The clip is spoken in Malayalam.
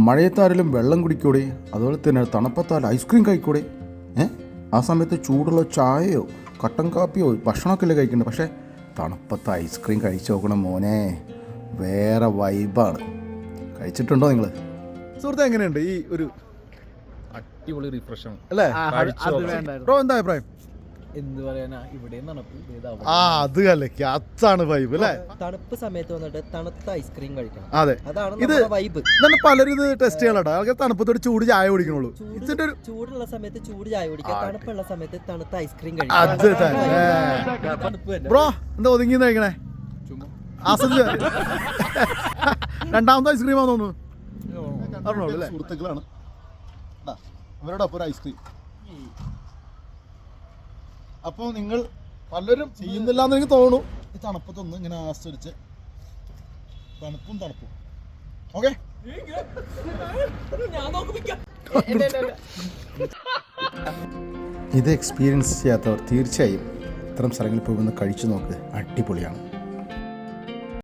മഴയത്താരെങ്കിലും വെള്ളം കുടിക്കൂടെ, അതുപോലെ തന്നെ തണുപ്പത്താൽ ഐസ്ക്രീം കഴിക്കൂടെ? ആ സമയത്ത് ചൂടുള്ള ചായയോ കട്ടൻ കാപ്പിയോ ഭക്ഷണമൊക്കെ അല്ലേ കഴിക്കേണ്ടത്. പക്ഷേ തണുപ്പത്ത് ഐസ്ക്രീം കഴിച്ച് നോക്കണം മോനെ, വേറെ വൈബാണ്. കഴിച്ചിട്ടുണ്ടോ നിങ്ങൾ? സുഹൃത്തെ, എങ്ങനെയുണ്ട് ഈ ഒരു അടിപൊളി റിഫ്രഷാണ് അല്ലേ? ബ്രോ, എന്താ അഭിപ്രായം? എന്ത് പറയാനാ, ഇവിടെ അത് കലക്കി, അതാണ് വൈബ് അല്ലേ? തണുപ്പ് സമയത്ത് വന്നിട്ട് തണുത്ത ഐസ്ക്രീം കഴിക്കണം. അതെ, അതാണ് ഇത് വൈബ്. ഇതന്നെ പലരും ഇത് ടെസ്റ്റ് ചെയ്യാനുണ്ടോ? അതൊക്കെ തണുപ്പത്തോട് ചൂട് ചായ കുടിക്കണുള്ളൂ. ചൂടുള്ള സമയത്ത് ചൂട് ചായ കുടിക്കാം, തണുപ്പുള്ള സമയത്ത് തണുത്ത ഐസ്ക്രീം അത് തന്നെ. ബ്രോ, എന്താ ഒതുങ്ങി കഴിക്കണേ? ആസ്വദിച്ച രണ്ടാമത്തെ ഐസ്ക്രീം ആണെന്ന് തോന്നുന്നു. അറിഞ്ഞോളൂ, സുഹൃത്തുക്കളാണ് അവരോടൊപ്പം ഒരു ഐസ്ക്രീം. അപ്പോൾ നിങ്ങൾ പലരും ചെയ്യുന്നില്ല എന്ന് എനിക്ക് തോന്നുന്നു. ഈ തണുപ്പത്തൊന്ന് ഇങ്ങനെ ആസ്വദിച്ച് തണുപ്പും ഓക്കെ. ഇത് എക്സ്പീരിയൻസ് ചെയ്യാത്തവർ തീർച്ചയായും ഇത്തരം സ്ഥലങ്ങളിൽ പോയി ഒന്ന് കഴിച്ചു നോക്ക്, അടിപൊളിയാണ്.